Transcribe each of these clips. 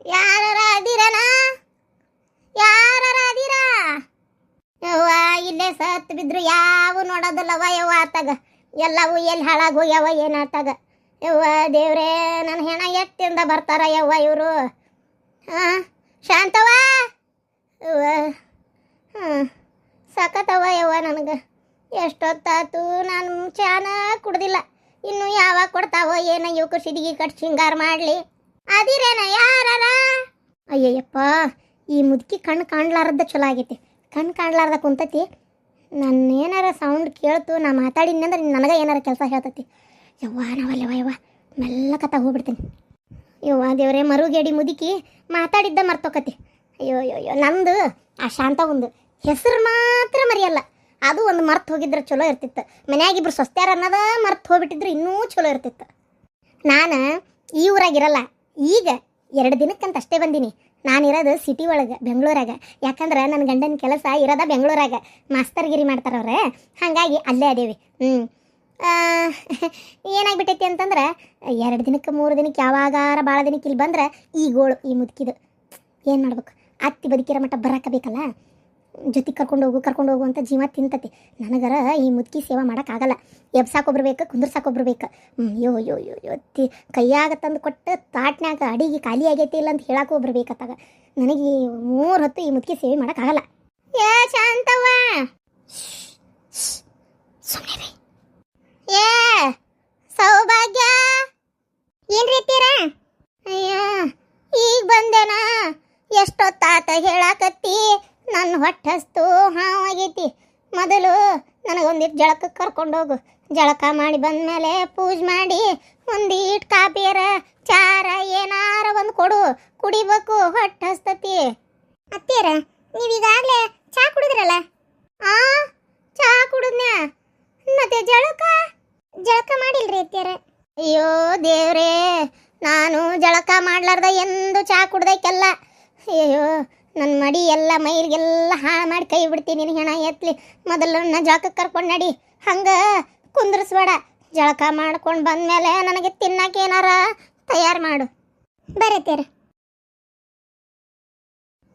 ಯಾರ ಅದೀರನ? ಯಾರ ಅದೀರಾ? ಯವ್ವ ಇಲ್ಲೇ ಸತ್ ಬಿದ್ರು ಯಾವ ನೋಡೋದಿಲ್ಲವ ಯವ್ವ ಆತಾಗ. ಎಲ್ಲವೂ ಎಲ್ಲಿ ಹಾಳಾಗಿ ಹೋಗ್ಯವ ಏನಾತಾಗ. ಯವ್ವ ದೇವ್ರೇ, ನನ್ನ ಹೆಣ ಎತ್ತಿಂದ ಬರ್ತಾರ ಯವ್ವ ಇವರು. ಶಾಂತವ ಯವ್ವ. ಸಖತ್ತವ ಯವ್ವ ನನಗೆ. ಎಷ್ಟೊತ್ತಾತು ನಾನು ಚಾನ ಕುಡ್ದಿಲ್ಲ. ಇನ್ನು ಯಾವಾಗ ಕೊಡ್ತಾವೋ ಏನೋ ಇವಕ್ಕೆ ಸಿಡಿಗಿ ಕಟ್ ಶೃಂಗಾರ ಮಾಡಲಿ. ಅದಿರೇನ ಯಾರ? ಅಯ್ಯಯ್ಯಪ್ಪ, ಈ ಮುದುಕಿ ಕಣ್ಣು ಕಾಣ್ಲಾರ್ದ ಚಲೋ ಆಗೈತಿ. ಕಣ್ಣು ಕಾಣ್ಲಾರ್ದ ಕುಂತತಿ. ನನ್ನ ಏನಾರ ಸೌಂಡ್ ಕೇಳ್ತು, ನಾ ಮಾತಾಡಿನಿ ಅಂದ್ರೆ ನನಗೆ ಏನಾರ ಕೆಲಸ ಹೇಳ್ತತಿ. ಯವ್ವ ನಾವಲ್ಲವ ಯವ್ವ, ಮೆಲ್ಲಕತ್ತ ಹೋಗ್ಬಿಡ್ತೀನಿ. ಯವ್ವ ದೇವ್ರೆ, ಮರುಗೇಡಿ ಮುದುಕಿ ಮಾತಾಡಿದ್ದ ಮರ್ತೋಕತಿ. ಅಯ್ಯೋ ಅಯ್ಯೋ ಅಯ್ಯೋ, ನಂದು ಆ ಶಾಂತ ಒಂದು ಹೆಸರು ಮಾತ್ರ ಮರೆಯಲ್ಲ. ಅದು ಒಂದು ಮರ್ತು ಹೋಗಿದ್ರೆ ಚಲೋ ಇರ್ತಿತ್ತು. ಮನ್ಯಾಗಿಬ್ರು ಸ್ವಸ್ತ್ಯಾರ ಅನ್ನೋದ ಮರ್ತು ಹೋಗ್ಬಿಟ್ಟಿದ್ರೆ ಇನ್ನೂ ಚಲೋ ಇರ್ತಿತ್ತು. ನಾನು ಈ ಊರಾಗಿರಲ್ಲ, ಈಗ 2 ದಿನಕ್ಕಂತ ಅಷ್ಟೇ ಬಂದೀನಿ. ನಾನಿರೋದು ಸಿಟಿ ಒಳಗೆ, ಬೆಂಗಳೂರಾಗ. ಯಾಕಂದ್ರೆ ನನ್ನ ಗಂಡನ ಕೆಲಸ ಇರೋದ ಬೆಂಗಳೂರಾಗ, ಮಾಸ್ತರ್ಗಿರಿ ಮಾಡ್ತಾರವ್ರೆ. ಹಾಗಾಗಿ ಅಲ್ಲೇ ಅದೇವಿ. ಏನಾಗ್ಬಿಟ್ಟೈತಿ ಅಂತಂದ್ರೆ 2 ದಿನಕ್ಕೆ 3 ದಿನಕ್ಕೆ ಯಾವಾಗಾರ ಭಾಳ ದಿನಕ್ಕೆ ಇಲ್ಲಿ ಬಂದ್ರೆ ಈ ಗೋಳು ಈ ಮುದುಕಿದು ಏನು ಮಾಡ್ಬೇಕು? ಅತ್ತಿ ಬದುಕಿರೋ ಮಟ್ಟ ಬರೋಕಬೇಕಲ್ಲ. ಜೊತೆಗೆ ಕರ್ಕೊಂಡು ಹೋಗು ಅಂತ ಜೀವ ತಿಂತತಿ. ನನಗರ ಈ ಮುದುಕಿ ಸೇವೆ ಮಾಡೋಕ್ಕಾಗಲ್ಲ. ಎಬ್ಸಾಕೊಬ್ರು ಬೇಕು, ಕುಂದ್ರಸಾಕೊಬ್ರು ಬೇಕು. ಯೋ ಯೋ ಯೋ ಯೋ ಕೈಯಾಗ ತಂದು ಕೊಟ್ಟು ತಾಟ್ನ್ಯಾಗ ಅಡಿಗೆ ಖಾಲಿ ಆಗೈತಿ ಇಲ್ಲ ಅಂತ ಹೇಳಕ್ಕೆ ಒಬ್ರು ಬೇಕತ್ತಾಗ. ನನಗೆ 3 ಹೊತ್ತು ಈ ಮುದುಕಿ ಸೇವೆ ಮಾಡೋಕ್ಕಾಗಲ್ಲ. ಏ ಶಾಂತವ್ವ, ಸುಮ್ಮನೆ ಏ ಸೌಭಾಗ್ಯ, ಏನ್ರಿ ಎತ್ತೀರ? ಅಯ್ಯೋ ಈಗ ಬಂದೇನಾ? ಎಷ್ಟೊತ್ತಾತ ಹೇಳಾಕತ್ತಿ. ನನ್ನ ಹೊಟ್ಟೆಸ್ತು ಹಾವಾಗೈತಿ. ಮೊದಲು ನನಗೊಂದಿಟ್ಟು ಜಳಕಕ್ಕೆ ಕರ್ಕೊಂಡೋಗು. ಜಳಕ ಮಾಡಿ ಬಂದಮೇಲೆ ಪೂಜೆ ಮಾಡಿ ಒಂದೀಟ್ ಕಾಪಿಯರ ಚಾರ ಏನಾರ ಒಂದು ಕೊಡು, ಕುಡಿಬೇಕು, ಹೊಟ್ಟೆ ಹಸ್ತತಿ. ಅತ್ತೀರ ನೀವೀಗಾಗಲೇ ಚಾ ಕುಡಿದ್ರಲ್ಲ? ಚಾ ಕುಡಿದ್ನ್ಯಾ? ಮತ್ತೆ ಜಳಕ ಮಾಡಿಲ್ರಿ ಅತ್ತೀರ? ಅಯ್ಯೋ ದೇವ್ರೇ, ನಾನು ಜಳಕ ಮಾಡ್ಲಾರ್ದ ಎಂದು ಚಾ ಕುಡ್ದೈಕಲ್ಲ. ಅಯ್ಯೋ ನನ್ನ ಮಡಿ ಎಲ್ಲ ಮೈರಿಗೆಲ್ಲ ಹಾಳು ಮಾಡಿ ಕೈ ಬಿಡ್ತೀನಿ. ನಿನ್ನ ಹೆಣ ಎತ್ತಲಿ. ಮೊದಲು ನನ್ನ ಜಳಕಕ್ಕೆ ಕರ್ಕೊಂಡು ನಡಿ. ಹಂಗೆ ಕುಂದ್ರಿಸ್ಬೇಡ. ಜಳಕ ಮಾಡ್ಕೊಂಡು ಬಂದಮೇಲೆ ನನಗೆ ತಿನ್ನಕ್ಕೆ ಏನಾರ ತಯಾರು ಮಾಡು. ಬರತ್ತೇರ.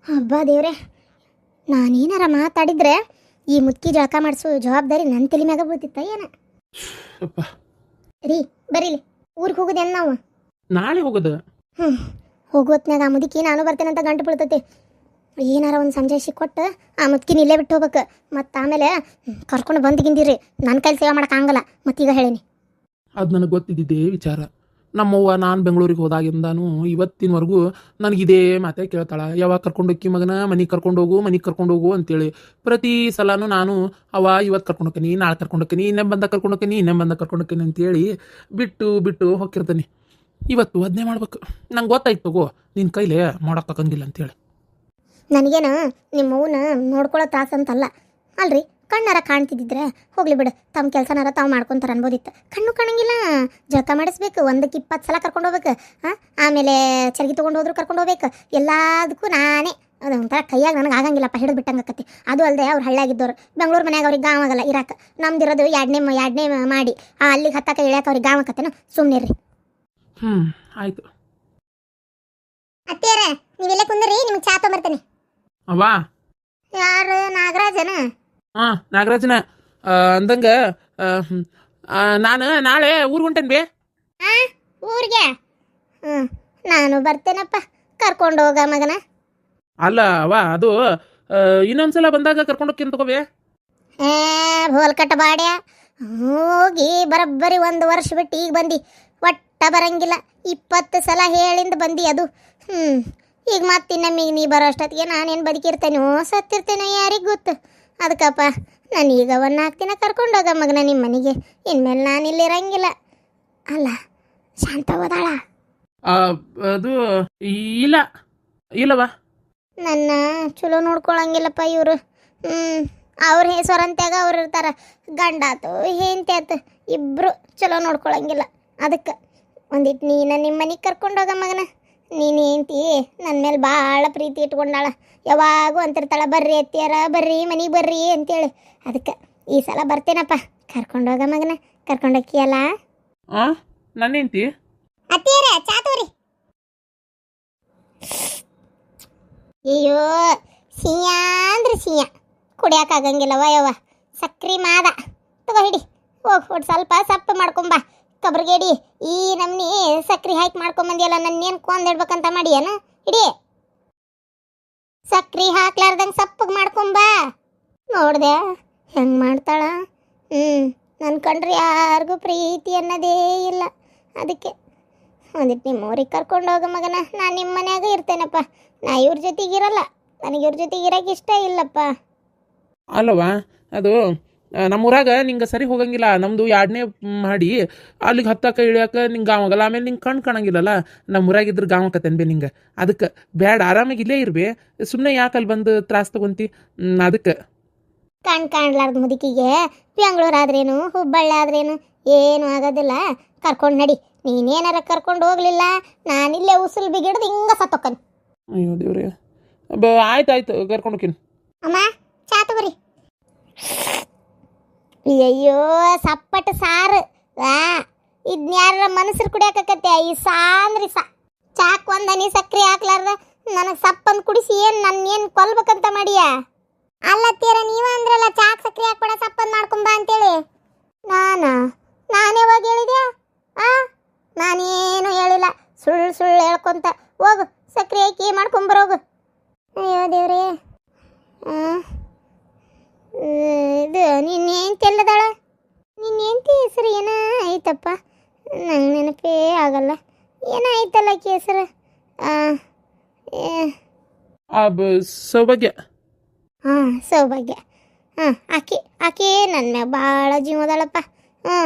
ಹಬ್ಬ ದೇವ್ರೆ, ನಾನೇನಾರ ಮಾತಾಡಿದ್ರೆ ಈ ಮುದುಕಿ ಜಳಕ ಮಾಡಿಸೋ ಜವಾಬ್ದಾರಿ ನನ್ನ ತಲೆ ಮ್ಯಾಗ ಬೀಳ್ತಿತ್ತ ಏನ? ರೀ ಬರೀಲಿ, ಊರಿಗೆ ಹೋಗೋದೇನು ನಾವು? ನಾಳೆ ಹೋಗೋದು. ಹೋಗೋತ್ನಾಗ ಆ ಮುದುಕಿ ನಾನು ಬರ್ತೇನಂತ ಗಂಟು ಬೀಳ್ತೈತಿ. ಏನಾರ ಒಂದು ಸಂಜೆ ಕೊಟ್ಟು ಆ ಮುದುಕಿನ ಇಲ್ಲೇ ಬಿಟ್ಟು ಹೋಗ್ಬೇಕು. ಮತ್ತು ಆಮೇಲೆ ಕರ್ಕೊಂಡು ಬಂದಿಗಿಂದಿರಿ. ನನ್ನ ಕೈಲಿ ಸೇವೆ ಮಾಡೋಕ್ಕಾಗಲ್ಲ. ಮತ್ತೀಗ ಹೇಳೀನಿ. ಅದು ನನಗೆ ಗೊತ್ತಿದ್ದಿದ್ದೇ ವಿಚಾರ. ನಮ್ಮವ್ವ ನಾನು ಬೆಂಗಳೂರಿಗೆ ಹೋದಾಗಿಂದಾನು ಇವತ್ತಿನವರೆಗೂ ನನಗಿದೇ ಮಾತೇ ಕೇಳ್ತಾಳ. ಯಾವಾಗ ಕರ್ಕೊಂಡೋಕ್ಕಿ ಮಗನ, ಮನೆಗೆ ಕರ್ಕೊಂಡೋಗು ಅಂತೇಳಿ. ಪ್ರತಿ ಸಲನೂ ನಾನು ಇವತ್ತು ಕರ್ಕೊಂಡೋಗ್ತೀನಿ, ನಾಳೆ ಕರ್ಕೊಂಡೋಗ್ತೀನಿ, ಇನ್ನೇ ಬಂದ ಕರ್ಕೊಂಡೋಗ್ತೀನಿ ಅಂತೇಳಿ ಬಿಟ್ಟು ಹೋಗಿರ್ತೀನಿ. ಇವತ್ತು ಅದನ್ನೇ ಮಾಡ್ಬೇಕು. ನಂಗೆ ಗೊತ್ತಾಯ್ತು ತಗೋ, ನಿನ್ನ ಕೈಲೇ ಮಾಡೋಕ್ಕಾಗಂಗಿಲ್ಲ ಅಂತೇಳಿ. ನನಗೇನು ನಿಮ್ಮವ್ವನ ನೋಡ್ಕೊಳ್ಳೋ ತ್ರಾಸಂತಲ್ಲ ಅಲ್ರಿ. ಕಣ್ಣಾರ ಕಾಣ್ತಿದ್ದಿದ್ರೆ ಹೋಗ್ಲಿ ಬಿಡು, ತಮ್ಮ ಕೆಲಸನಾರ ತಾವು ಮಾಡ್ಕೊತಾರೆ ಅನ್ಬೋದಿತ್ತು. ಕಣ್ಣು ಕಾಣಂಗಿಲ್ಲ. ಜಳಕ ಮಾಡಿಸ್ಬೇಕು, 1ಕ್ಕೆ 20 ಸಲ ಕರ್ಕೊಂಡು ಹೋಗ್ಬೇಕು. ಆಮೇಲೆ ಚರ್ಗಿ ತೊಗೊಂಡು ಹೋದ್ರು ಕರ್ಕೊಂಡು ಹೋಗ್ಬೇಕು. ಎಲ್ಲದಕ್ಕೂ ನಾನೇ ಒಂಥರ ಕೈಯಾಗ ನನಗೆ ಆಗಂಗಿಲ್ಲಪ್ಪ, ಹಿಡಿದು ಬಿಟ್ಟಂಗಕ್ಕತಿ. ಅದು ಅಲ್ಲದೆ ಅವ್ರು ಹಳ್ಳಾಗಿದ್ದವ್ರು. ಬೆಂಗಳೂರು ಮನ್ಯಾಗ ಅವ್ರಿಗೆ ಗಾವ್ ಆಗಲ್ಲ ಇರಾಕ. ನಮ್ದಿರೋದು ಎರಡನೇ ಮಾಡಿ ಅಲ್ಲಿಗೆ ಹತ್ತಾಕ ಇಳ್ಯಾಕ ಅವ್ರಿಗೆ ಗಾವ್ ಆಕತ್ತೇನು? ಸುಮ್ಮನೆ ರೀ. ಆಯ್ತು ಅತ್ತೇರ, ನೀವೆಲ್ಲ ಕುಂದ್ರಿ, ನಿಮ್ಗೆ ಚಾ ತೊಗೊಂಬರ್ತೇನೆ. ಅವ್ವಾ ಯಾರು? ನಾಗರಾಜನ? ನಾಗರಾಜನ ಅಂದಂಗ ನಾನು ನಾಳೆ ಊರಿಗೆ ಹೊಂಟೇನೆ ಬೇ. ಊರಿಗೆ? ನಾನು ಬರ್ತೇನಪ್ಪ, ಕರ್ಕೊಂಡು ಹೋಗ ಮಗನ. ಅಲ್ಲ ಅದು ಇನ್ನೊಂದ್ಸಲ ಬಂದಾಗ ಕರ್ಕೊಂಡು ಹೋಗ್ತೀನಿ ತಗೋಬೇ. ಬೋಲ್ ಕಟ್ಟ ಬಾಡ್ಯ, ಹೋಗಿ ಬರೋಬ್ಬರಿ 1 ವರ್ಷ ಬಿಟ್ಟು ಈಗ ಬಂದು ಒಟ್ಟ ಬರಂಗಿಲ್ಲ. 20 ಸಲ ಹೇಳಿಂದ ಬಂದು ಅದು. ಈಗ ಮತ್ತಿನ್ನಮ್ಮಿಗೆ ನೀ ಬರೋ ಅಷ್ಟೊತ್ತಿಗೆ ನಾನೇನು ಬದುಕಿರ್ತೇನೋ ಸತ್ತಿರ್ತೇನೋ ಯಾರಿಗೆ ಗೊತ್ತು. ಅದಕ್ಕಪ್ಪ ನಾನೀಗ 4 ದಿನ ಕರ್ಕೊಂಡೋಗ ಮಗನ ನಿಮ್ಮ ಮನೆಗೆ. ಇನ್ಮೇಲೆ ನಾನು ಇಲ್ಲಿರಂಗಿಲ್ಲ. ಅಲ್ಲ ಶಾಂತ ಹೋದಾಳ? ಅದು ಇಲ್ಲವಾ. ನನ್ನ ಚಲೋ ನೋಡ್ಕೊಳಂಗಿಲ್ಲಪ್ಪ ಇವರು. ಅವ್ರ ಹೆಸರಂತ್ಯಾಗ ಅವ್ರು ಇರ್ತಾರ. ಗಂಡಾತು ಹೆಂಡತಿ ಆತು, ಇಬ್ಬರು ಚಲೋ ನೋಡ್ಕೊಳಂಗಿಲ್ಲ. ಅದಕ್ಕೆ ಒಂದಿಟ್ಟು ನೀನು ನಿಮ್ಮ ಮನೆಗೆ ಕರ್ಕೊಂಡೋಗ ಮಗನ. ನೀನು ಹೆಂಡತಿ ನನ್ನ ಮೇಲೆ ಭಾಳ ಪ್ರೀತಿ ಇಟ್ಕೊಂಡಾಳ. ಯಾವಾಗೂ ಅಂತಿರ್ತಾಳ, ಬರ್ರಿ ಅತ್ತಿಯಾರ, ಬರ್ರಿ ಮನೆಗೆ ಬರ್ರಿ ಅಂತೇಳಿ. ಅದಕ್ಕೆ ಈ ಸಲ ಬರ್ತೇನಪ್ಪ, ಕರ್ಕೊಂಡೋಗ ಮಗನ. ಕರ್ಕೊಂಡೋಕ್ಕಿಯಲ್ಲ ನನ್ನ ಹೆಂಡತಿ? ಅತ್ತಿಯಾರ ಚಾ ತೋರಿ. ಅಯ್ಯೋ ಸಿಹಿಯ ಅಂದ್ರೆ ಸಿಹಿಯ ಕುಡಿಯೋಕ್ಕಾಗಂಗಿಲ್ಲವ ಯವ್ವ ಸಕ್ರಿ ಮಾದ ತಗೋ ಹಿಡಿ ಹೋಗಿ ಒಟ್ಟು ಸ್ವಲ್ಪ ಸಪ್ಪು ಮಾಡ್ಕೊಂಬ ಕಬ್ರಿಗೇಡಿ ಈ ನಮ್ನಿ ಸಕ್ರಿ ಹಾಕಿ ಮಾಡ್ಕೊಂಬಂದಿಯಲ್ಲ ನನ್ನೇನು ಕೊಂದಿಡ್ಬೇಕಂತ ಮಾಡಿಯೇನು ಹಿಡಿ ಸಕ್ರಿ ಹಾಕ್ಲಾರ್ದಂಗೆ ಸಪ್ಪಗೆ ಮಾಡ್ಕೊಂಬ ನೋಡ್ದೆ ಹೆಂಗೆ ಮಾಡ್ತಾಳ ನನ್ನ ಕಂಡ್ರೆ ಯಾರಿಗೂ ಪ್ರೀತಿ ಅನ್ನೋದೇ ಇಲ್ಲ ಅದಕ್ಕೆ ಒಂದಿಟ್ಟು ನಿಮ್ಮ ಊರಿಗೆ ಕರ್ಕೊಂಡು ಹೋಗೋ ಮಗನ ನಾನು ನಿಮ್ಮ ಮನ್ಯಾಗ ಇರ್ತೇನಪ್ಪ ನಾ ಇವ್ರ ಜೊತೆಗಿರಲ್ಲ ನನಗೆ ಇವ್ರ ಜೊತೆಗೆ ಇರೋಕೆ ಇಷ್ಟ ಇಲ್ಲಪ್ಪ ಅಲ್ಲವಾ ಅದು ನಮ್ಮೂರಾಗ ನಿಂಗೆ ಸರಿ ಹೋಗಂಗಿಲ್ಲ ನಮ್ಮದು ಎರಡನೇ ಮಾಡಿ ಅಲ್ಲಿಗೆ ಹತ್ತಕ್ಕೆ ಇಳಿಯೋಕೆ ನಿಂಗೆ ಗಾವಾಗಲ್ಲ ಆಮೇಲೆ ನಿಂಗೆ ಕಣ್ಣು ಕಾಣಂಗಿಲ್ಲಲ್ಲ ನಮ್ಮೂರಾಗಿದ್ರೆ ಗಾವಕತ್ತೇನೆ ಬೇ ನಿಂಗೆ ಅದಕ್ಕೆ ಬ್ಯಾಡ ಆರಾಮಾಗಿ ಇಲ್ಲೇ ಇರ್ಬೇ ಸುಮ್ಮನೆ ಯಾಕೆ ಅಲ್ಲಿ ಬಂದು ತ್ರಾಸ ತಗೊಂತಿ ಅದಕ್ಕೆ ಕಾಣ್ಲಾರ್ದು ಮುದುಕಿಗೆ ಬೆಂಗಳೂರು ಆದ್ರೇನು ಹುಬ್ಬಳ್ಳಿ ಆದ್ರೇನು ಏನೂ ಆಗೋದಿಲ್ಲ ಕರ್ಕೊಂಡು ನಡಿ ನೀನೇನಾರ ಕರ್ಕೊಂಡು ಹೋಗ್ಲಿಲ್ಲ ನಾನಿಲ್ಲೇ ಉಸುಲ್ ಬಿಗಿಡ್ದು ಹಿಂಗ ಸತ್ತೊಕ್ಕನ್ ಅಯ್ಯೋ ದೇವ್ರೆ ಆಯ್ತು ಕರ್ಕೊಂಡು ಹೋಗ್ತೀನಿ ಅಮ್ಮ ಚಾ ತಗೋರಿ ಅಯ್ಯೋ ಸಪ್ಪಟ ಸಾರು ಇದ್ನ್ಯಾರ ಮನಸ್ಸರು ಕುಡಿಯಾಕತ್ತೆ ಈ ಸಾಂದ್ರಿ ಚಾಕ್ ಒಂದನಿ ಸಕ್ರಿ ಹಾಕ್ಲಾರ್ದ ನನಗೆ ಸಪ್ಪಂದು ಕುಡಿಸಿ ಏನು ನನ್ನ ಏನು ಕೊಲ್ಬೇಕಂತ ಮಾಡಿಯ ಅಲ್ಲತ್ತೀರ ನೀವ ಅಂದ್ರಲ್ಲ ಚಾಕ್ ಸಕ್ರಿ ಹಾಕ್ಬೇಡ ಸಪ್ಪಂದು ಮಾಡ್ಕೊಂಬ ಅಂತೇಳಿ ನಾನೇ ಹೋಗಿ ಹೇಳಿದೆ ನಾನೇನು ಹೇಳಿಲ್ಲ ಸುಳ್ಳು ಹೇಳ್ಕೊಂತ ಹೋಗು ಸಕ್ರಿ ಹಾಕಿ ಮಾಡ್ಕೊಂಬರೋಗು ಅಯ್ಯೋ ದೇವ್ರೇ ಇದು ನಿನ್ನೇಂತಿ ಎಲ್ಲದಾಳ ನಿನ್ನೇಂತಿ ಹೆಸರು ಏನೋ ಆಯ್ತಪ್ಪ ನಂಗೆ ನೆನಪೇ ಆಗಲ್ಲ ಏನಾಯ್ತಲ್ಲ ಆಕೆ ಹೆಸರು ಸೌಭಾಗ್ಯ ಸೌಭಾಗ್ಯ ಆಕೆ ನನ್ನ ಮ್ಯಾಗ ಭಾಳ ಜೀವದಳಪ್ಪ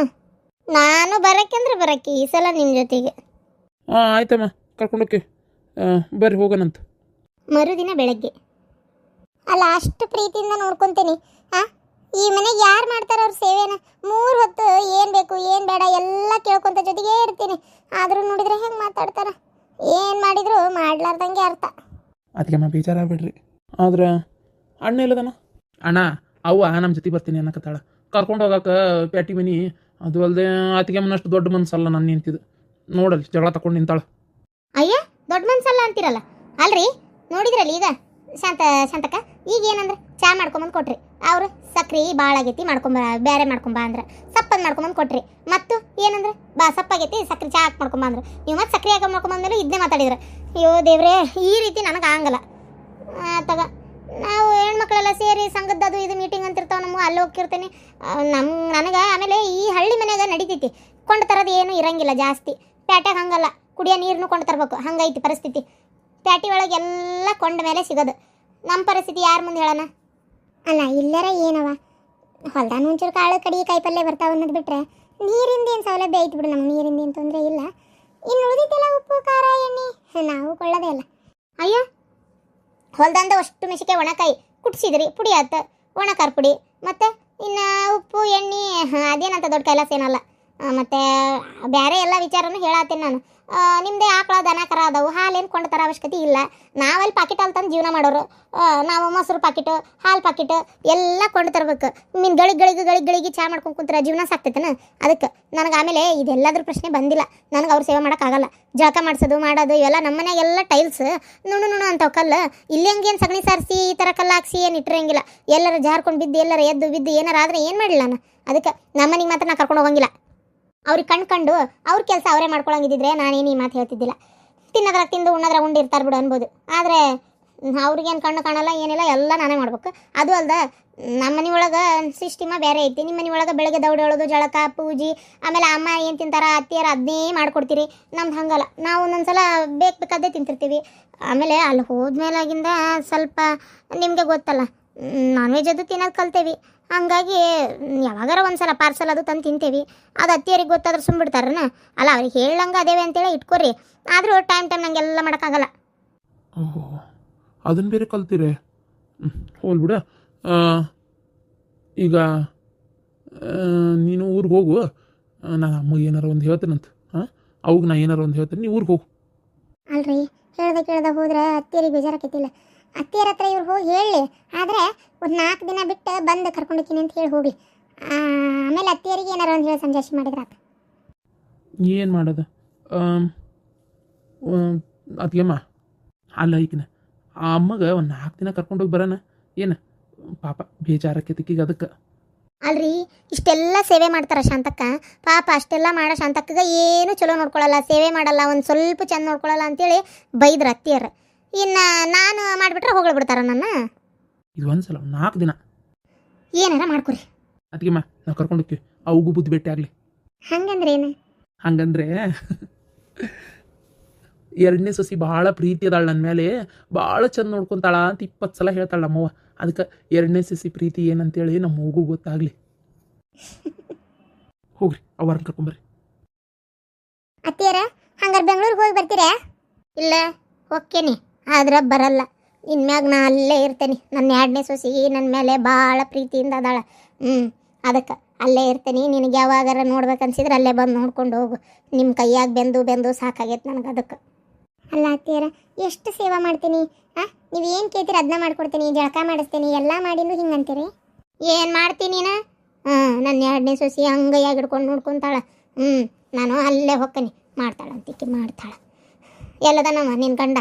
ನಾನು ಬರಕ್ಕೆ ಈ ಸಲ ನಿಮ್ಮ ಜೊತೆಗೆ ಆಯ್ತಮ್ಮ ಕರ್ಕೊಂಡೋಕೆ ಬರ್ರಿ ಹೋಗೋಣಂತ ಮರುದಿನ ಬೆಳಗ್ಗೆ ಅಲ್ಲ ಅಷ್ಟು ಪ್ರೀತಿಯಿಂದ ನೋಡ್ಕೊತೀನಿ ಈ ಮನೆಗೆ ಯಾರು ಮಾಡ್ತಾರೆ ಅವ್ರ ಸೇವೆನ 3 ಹೊತ್ತು ಏನು ಬೇಕು ಏನು ಬೇಡ ಎಲ್ಲ ಕೇಳ್ಕೊಂತ ಜೊತೆಗೇ ಇರ್ತೀನಿ ಆದರೂ ನೋಡಿದ್ರೆ ಹೆಂಗೆ ಮಾತಾಡ್ತಾರ ಏನು ಮಾಡಿದ್ರು ಮಾಡ್ಲಾರ್ದಂಗೆ ಅರ್ಥ ಅದಕ್ಕೆ ಬೇಜಾರಾಗ್ಬಿಡ್ರಿ ಆದ್ರೆ ಅಣ್ಣ ಇಲ್ಲದನ ಅಣ್ಣ ಅವ್ವ ನಮ್ಮ ಜೊತೆ ಬರ್ತೀನಿ ಅನ್ನಕತ್ತಾಳ ಕರ್ಕೊಂಡು ಹೋಗಕ್ಕೆ ಪ್ಯಾಟಿ ಮನಿ ಅದು ಅಲ್ಲದೆ ಆತಿಗೆ ಮನಷ್ಟು ದೊಡ್ಡ ಮನ್ಸಲ್ಲ ನಾನು ನಿಂತಿದ್ದು ನೋಡಲ್ಲಿ ಜಗಳ ತಕೊಂಡು ನಿಂತಾಳ ಅಯ್ಯ ದೊಡ್ಡ ಮನ್ಸಲ್ಲ ಅಂತೀರಲ್ಲ ಅಲ್ರಿ ನೋಡಿದ್ರಲ್ಲ ಈಗ ಶಾಂತಕ್ಕ ಈಗ ಏನಂದ್ರೆ ಚಾ ಮಾಡ್ಕೊಂಬಂದು ಕೊಟ್ರಿ ಅವರು ಸಕ್ರಿ ಭಾಳ ಆಗೈತಿ ಬೇರೆ ಮಾಡ್ಕೊಂಬ ಅಂದ್ರೆ ಸಪ್ಪಂದು ಮಾಡ್ಕೊಂಬಂದು ಕೊಟ್ರಿ ಮತ್ತು ಏನಂದ್ರೆ ಸಪ್ಪಾಗೈತಿ ಸಕ್ರಿ ಚಾ ಹಾಕಿ ಮಾಡ್ಕೊಂಬ ಅಂದ್ರೆ ನೀವು ಮತ್ತೆ ಸಕ್ರಿ ಹಾಕಿ ಮಾಡ್ಕೊಂಬಂದ್ರೆ ಇದನ್ನೇ ಮಾತಾಡಿದ್ರೆ ಅಯ್ಯೋ ದೇವ್ರೇ ಈ ರೀತಿ ನನಗೆ ಆಗಲ್ಲ ತಗ ನಾವು ಹೆಣ್ಮಕ್ಳೆಲ್ಲ ಸೇರಿ ಸಂಘದ್ದು ಇದು ಮೀಟಿಂಗ್ ಅಂತಿರ್ತಾವೆ ನಮ್ಮ ಅಲ್ಲಿ ಹೋಗಿರ್ತೇನೆ ನನಗೆ ಆಮೇಲೆ ಈ ಹಳ್ಳಿ ಮನೆಯಾಗ ನಡೀತೈತಿ ಕೊಂಡು ತರೋದು ಏನೂ ಇರಂಗಿಲ್ಲ ಜಾಸ್ತಿ ಪ್ಯಾಟ್ಯಾಗ ಹಂಗಲ್ಲ ಕುಡಿಯೋ ನೀರನ್ನು ಕೊಂಡು ತರಬೇಕು ಹಂಗೈತಿ ಪರಿಸ್ಥಿತಿ ಪ್ಯಾಟಿ ಒಳಗೆ ಎಲ್ಲ ಕೊಂಡ ಮೇಲೆ ಸಿಗೋದು ನಮ್ಮ ಪರಿಸ್ಥಿತಿ ಯಾರ ಮುಂದೆ ಹೇಳೋಣ ಅಲ್ಲ ಇಲ್ಲರ ಏನವ ಹೊಲ್ದಾನ ಒಂಚೂರು ಕಾಳು ಕಡಿ ಕಾಯಿಪಲ್ಲೆ ಬರ್ತಾವ ಅನ್ನೋದು ಬಿಟ್ರೆ ನೀರಿಂದ ಏನು ಸೌಲಭ್ಯ ಐತಿ ಬಿಡು ನಮ್ಗೆ ನೀರಿಂದ ಏನು ತೊಂದರೆ ಇಲ್ಲ ಇನ್ನು ಉಳಿದಿದ್ದೆಲ್ಲ ಉಪ್ಪು ಖಾರ ಎಣ್ಣೆ ನಾವು ಕೊಳ್ಳೋದೇ ಇಲ್ಲ ಅಯ್ಯೋ ಹೊಲ್ದಂದ ಅಷ್ಟು ಮೆಣಸಿಕಾಯಿ ಒಣಕಾಯಿ ಕುಟ್ಸಿದ್ರಿ ಪುಡಿ ಆತ ಒಣಕಾರ್ ಪುಡಿ ಮತ್ತು ಇನ್ನು ಉಪ್ಪು ಎಣ್ಣೆ ಅದೇನಂತ ದೊಡ್ಡ ಕೈಲಾಸ ಏನಲ್ಲ ಮತ್ತು ಬೇರೆ ಎಲ್ಲ ವಿಚಾರನೂ ಹೇಳತ್ತೀನಿ ನಾನು ನಿಮ್ಮದೇ ಆಕಳ ದನ ಕರ ಅದಾವು ಹಾಲೇನು ಕೊಂಡು ತರೋ ಅವಶ್ಯಕತೆ ಇಲ್ಲ ನಾವಲ್ಲಿ ಪಾಕೆಟ್ ಹಾಲು ತಂದು ಜೀವನ ಮಾಡೋರು ನಾವು ಮೊಸರು ಪಾಕೆಟು ಹಾಲು ಪಾಕೆಟ್ ಎಲ್ಲ ಕೊಂಡು ತರಬೇಕು ಮೀನು ಗಳಿಗೆ ಚಾ ಮಾಡ್ಕೊಂಡು ಕುಂತರ ಜೀವನ ಸಾಕ್ತೈತನ ಅದಕ್ಕೆ ನನಗೆ ಆಮೇಲೆ ಇದೆಲ್ಲದ್ರ ಪ್ರಶ್ನೆ ಬಂದಿಲ್ಲ ನನಗೆ ಅವ್ರು ಸೇವೆ ಮಾಡೋಕ್ಕಾಗಲ್ಲ ಜಳಕ ಮಾಡಿಸೋದು ಮಾಡೋದು ಇವೆಲ್ಲ ನಮ್ಮ ಮನೆಗೆಲ್ಲ ಟೈಲ್ಸ್ ನುಣು ಅಂಥವು ಕಲ್ಲು ಇಲ್ಲಿ ಹಂಗೇನು ಸಗಣಿ ಸಾರಿಸಿ ಈ ಥರ ಕಲ್ಲು ಹಾಕ್ಸಿ ಏನು ಇಟ್ಟಿರಂಗಿಲ್ಲ ಎಲ್ಲರೂ ಜಾರ್ಕೊಂಡು ಬಿದ್ದು ಎಲ್ಲರೂ ಎದ್ದು ಬಿದ್ದು ಏನಾರ ಆದರೆ ಏನು ಮಾಡಲಿಲ್ಲ ನಾನು ಅದಕ್ಕೆ ನಮ್ಮ ಮನೆಗೆ ಮಾತ್ರ ನಾನು ಕರ್ಕೊಂಡು ಹೋಗಂಗಿಲ್ಲ ಅವ್ರಿಗೆ ಕಂಡು ಅವ್ರ ಕೆಲಸ ಅವರೇ ಮಾಡ್ಕೊಳಂಗಿದ್ದಿದ್ರೆ ನಾನೇನು ಈ ಮಾತು ಹೇಳ್ತಿದ್ದಿಲ್ಲ ತಿನ್ನೋದ್ರಾಗ ತಿಂದು ಉಣ್ಣೋದ್ರಾಗ ಉಂಡಿರ್ತಾರೆ ಬಿಡು ಅನ್ಬೋದು ಆದರೆ ಅವ್ರಿಗೇನು ಕಣ್ಣು ಕಾಣಲ್ಲ ಏನಿಲ್ಲ ಎಲ್ಲ ನಾನೇ ಮಾಡ್ಬೇಕು ಅದು ಅಲ್ದ ನಮ್ಮ ಮನೆ ಒಳಗೆ ಸಿಸ್ಟಮ ಬೇರೆ ಐತಿ ನಿಮ್ಮ ಮನೆ ಒಳಗೆ ಬೆಳಗ್ಗೆ ದೌಡಿ ಹೇಳೋದು ಜಳಕ ಪೂಜೆ ಆಮೇಲೆ ಅಮ್ಮ ಏನು ತಿಂತಾರ ಅತ್ತಿಯರ ಅದನ್ನೇ ಮಾಡ್ಕೊಡ್ತೀರಿ ನಮ್ದು ಹಂಗಲ್ಲ ನಾವು ಒಂದೊಂದ್ಸಲ ಬೇಕಾದ್ದೇ ತಿಂತಿರ್ತೀವಿ ಆಮೇಲೆ ಅಲ್ಲಿ ಹೋದ್ಮೇಲಾಗಿಂದ ಸ್ವಲ್ಪ ನಿಮಗೆ ಗೊತ್ತಲ್ಲ ನಾನ್ ವೆಜ್ ಅದು ತಿನ್ನೋದು ಕಲ್ತೇವಿ ಹಂಗಾಗಿ ಯಾವಾಗಾರ ಒಂದ್ಸಲ ಪಾರ್ಸಲ್ ಅದು ತಂದು ತಿಂತೇವಿ ಅದು ಅತ್ತಿಯರಿಗೆ ಗೊತ್ತಾದ್ರೆ ಸುಮ್ಬಿಡ್ತಾರನ ಅಲ್ಲ ಅವ್ರಿಗೆ ಹೇಳಂಗೆ ಅದೇವೆ ಅಂತೇಳಿ ಇಟ್ಕೊರಿ ಆದರೂ ಟೈಮ್ ನಂಗೆಲ್ಲ ಮಾಡೋಕ್ಕಾಗಲ್ಲ ಓಹೋ ಅದನ್ನು ಬೇರೆ ಕಲ್ತೀರಿ ಹೋಲ್ಬಿಡ ಈಗ ನೀನು ಊರಿಗೆ ಹೋಗು ನಾನು ಅಮ್ಮಗೆ ಏನಾರ ಒಂದು ಹೇಳ್ತೇನಂತ ಅವಾಗ ನಾ ಏನಾರ ಒಂದು ಹೇಳ್ತೇನೆ ನೀವು ಊರಿಗೆ ಹೋಗು ಅಲ್ರಿ ಕೇಳ್ದೆ ಹೋದ್ರೆ ಅತ್ತಿಯರಿಗೆ ಬೇಜಾರಾಕೈತಿಲ್ಲ ಅತ್ತಿಯರ ಹತ್ರ ಇವ್ರು ಹೋಗಿ ಹೇಳಿ ಆದರೆ ಒಂದು 4 ದಿನ ಬಿಟ್ಟು ಬಂದು ಕರ್ಕೊಂಡೋಗ್ತೀನಿ ಅಂತ ಹೇಳಿ ಹೋಗ್ಲಿ ಆಮೇಲೆ ಅತ್ತಿಯರಿಗೆ ಏನಾರ ಒಂದು ಹೇಳಿ ಸಂಜಾಯಿಸಿ ಮಾಡಿದ್ರೆ ಆತ ಏನು ಮಾಡೋದು ಅದಕ್ಕೆಮ್ಮ ಅಲ್ಲ ಈಗಿನ ಆ ಅಮ್ಮಗೆ ಒಂದು 4 ದಿನ ಕರ್ಕೊಂಡೋಗಿ ಬರೋಣ ಏನು ಪಾಪ ಬೇಜಾರಕ್ಕೆತಿಕ್ಕಿಗೆ ಅದಕ್ಕೆ. ಅಲ್ರಿ ಇಷ್ಟೆಲ್ಲ ಸೇವೆ ಮಾಡ್ತಾರ ಶಾಂತಕ್ಕ, ಪಾಪ ಅಷ್ಟೆಲ್ಲ ಮಾಡೋ ಶಾಂತಕ್ಕಗ ಏನು ಚಲೋ ನೋಡ್ಕೊಳಲ್ಲ, ಸೇವೆ ಮಾಡಲ್ಲ, ಒಂದು ಸ್ವಲ್ಪ ಚಂದ ನೋಡ್ಕೊಳಲ್ಲ ಅಂತೇಳಿ ಬೈದ್ರ ಅತ್ತಿಯರ. ಇನ್ನು ನಾನು ಮಾಡಿಬಿಟ್ರೆ ಹೋಗ್ಲಿ ಬಿಡ್ತಾರ ನನ್ನ. ಇದು ಒಂದ್ಸಲ 4 ದಿನ ಏನಾರ ಮಾಡ್ಕೊರಿ. ಅದಕ್ಕೆಮ್ಮ ನಾವು ಕರ್ಕೊಂಡೋಗ್ತೀವಿ, ಅವಗೂ ಬುದ್ಧಿ ಭೇಟಿ ಆಗಲಿ. ಹಂಗಂದ್ರೆ ಏನು? ಹಂಗಂದ್ರೆ ಎರಡನೇ ಸೊಸಿ ಭಾಳ ಪ್ರೀತಿ ಅದಾಳ ನನ್ನ ಮೇಲೆ, ಭಾಳ ಚಂದ ನೋಡ್ಕೊಂತಾಳ ಅಂತ 20 ಸಲ ಹೇಳ್ತಾಳೆ ನಮ್ಮವ್ವ. ಅದಕ್ಕೆ ಎರಡನೇ ಸೊಸಿ ಪ್ರೀತಿ ಏನಂತೇಳಿ ನಮ್ಮ ಮಗು ಗೊತ್ತಾಗಲಿ. ಹೋಗ್ರಿ ಅವ್ರನ್ನ ಕರ್ಕೊಂಬರ್ರಿ. ಅತ್ತಿಯರ ಹಂಗಾರೆ ಬೆಂಗಳೂರಿಗೆ ಹೋಗಿ ಬರ್ತೀರಾ? ಇಲ್ಲ ಹೋಗ್ತೇನೆ, ಆದ್ರೆ ಬರಲ್ಲ. ಇನ್ಮ್ಯಾಗ ನಾ ಅಲ್ಲೇ ಇರ್ತೇನೆ. ನನ್ನ 2ನೇ ಸೊಸಿ ನನ್ನ ಮೇಲೆ ಭಾಳ ಪ್ರೀತಿಯಿಂದ ಅದಾಳ. ಅದಕ್ಕೆ ಅಲ್ಲೇ ಇರ್ತೇನೆ. ನಿನಗೆ ಯಾವಾಗಾರ ನೋಡ್ಬೇಕನ್ಸಿದ್ರೆ ಅಲ್ಲೇ ಬಂದು ನೋಡ್ಕೊಂಡು ಹೋಗು. ನಿಮ್ಮ ಕೈಯಾಗ ಬೆಂದು ಸಾಕಾಗೈತೆ ನನಗೆ. ಅದಕ್ಕೆ ಅಲ್ಲ ಅತ್ತಿಯರ, ಎಷ್ಟು ಸೇವಾ ಮಾಡ್ತೀನಿ. ನೀವು ಏನು ಕೇಳ್ತೀರಿ ಅದನ್ನ ಮಾಡ್ಕೊಡ್ತೀನಿ, ಜಳಕ ಮಾಡಿಸ್ತೀನಿ, ಎಲ್ಲ ಮಾಡಿನೂ ಹಿಂಗೆ ಅಂತೀರಿ. ಏನು ಮಾಡ್ತೀನಿ ನಾ? ನನ್ನ 2ನೇ ಸೊಸಿ ಹಂಗೈಯಾಗಿ ಹಿಡ್ಕೊಂಡು ನೋಡ್ಕೊತಾಳ. ನಾನು ಅಲ್ಲೇ ಹೋಗ್ತೀನಿ. ಮಾಡ್ತಾಳಂತಿಕ್ಕಿ ಮಾಡ್ತಾಳ. ಎಲ್ಲದನವ ನಿನ್ನ ಗಂಡ?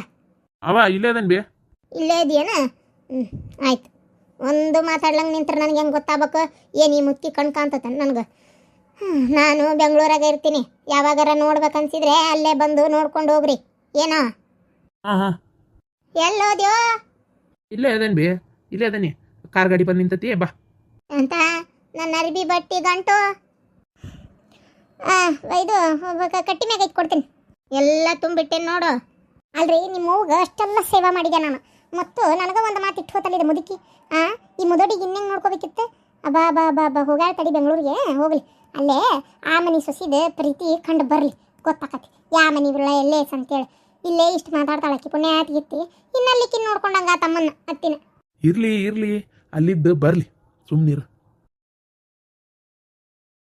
ಅವ ಇಲ್ಲೇ ಅದನ್ ಬೇ. ಇಲ್ಲೇ ಇದೆಯೇನ? ಆಯ್ತು. ಒಂದು ಮಾತಾಡ್ಲಂಗೆ ನಿಂತ್ರೆ ನನಗೆ ಹೆಂಗೆ ಗೊತ್ತಾಗಬೇಕು? ಏನು ಈ ಮುತ್ತಿ ಕಣ್ ಕಾಣ್ತತೆ ನನಗೆ. ನಾನು ಬೆಂಗಳೂರಾಗ ಇರ್ತೀನಿ. ಯಾವಾಗಾರ ನೋಡ್ಬೇಕನ್ಸಿದ್ರೆ ಅಲ್ಲೇ ಬಂದು ನೋಡ್ಕೊಂಡು ಹೋಗ್ರಿ. ಏನೋ? ಹಾಂ ಎಲ್ಲೋದ್ಯೋ? ಇಲ್ಲೇ ಅದೇನು ಬೇ, ಇಲ್ಲೇ ಅದೇನಿ. ಕಾರ್ ಗಾಡಿ ಬಂದು ನಿಂತತಿ, ಬಾ ಅಂತ ನನ್ನ ಅರ್ಬಿ ಬಟ್ಟಿ ಗಂಟು ಇದು ಕಟ್ಟಿ ಮ್ಯಾಗ ಕೊಡ್ತೀನಿ. ಎಲ್ಲ ತುಂಬಿಟ್ಟೇನು ನೋಡು. ಅಲ್ರಿ ನಿಮ್ಮ ಅವ್ಗೆ ಅಷ್ಟೆಲ್ಲ ಸೇವಾ ಮಾಡಿದೆ ನಾನು. ಮತ್ತು ನನಗೆ ಒಂದು ಮಾತು ಇಟ್ಟು ಹೋತಲ್ಲಿದೆ ಮುದುಕಿ. ಈ ಮುದೋಡಿಗೆ ಇನ್ನೇನು ನೋಡ್ಕೋಬೇಕಿತ್ತು? ಬಾ ಬಾ ಬಾ ಬಾ ಹೋಗಾಳ ತಡಿ ಬೆಂಗಳೂರಿಗೆ ಹೋಗ್ಲಿ. ಅಲ್ಲೇ ಆ ಮನೆ ಸೊಸಿದ ಪ್ರೀತಿ ಕಂಡು ಬರಲಿ, ಗೊತ್ತಾಕತಿ ಯಾ ಮನೆ ಬಿಡಲ್ಲ ಎಲ್ಲೇ ಅಂತೇಳಿ. ಇಲ್ಲೇ ಇಷ್ಟು ಮಾತಾಡ್ತಾಳಕ್ಕಿ ಪುಣ್ಯಾತಿಗಿತ್ತಿ. ಇನ್ನಲ್ಲಿಕ್ಕಿ ನೋಡ್ಕೊಂಡಂಗ ತಮ್ಮನ್ನ ಅತ್ತಿನ. ಇರ್ಲಿ ಅಲ್ಲಿದ್ದು ಬರಲಿ, ಸುಮ್ಮನಿರು.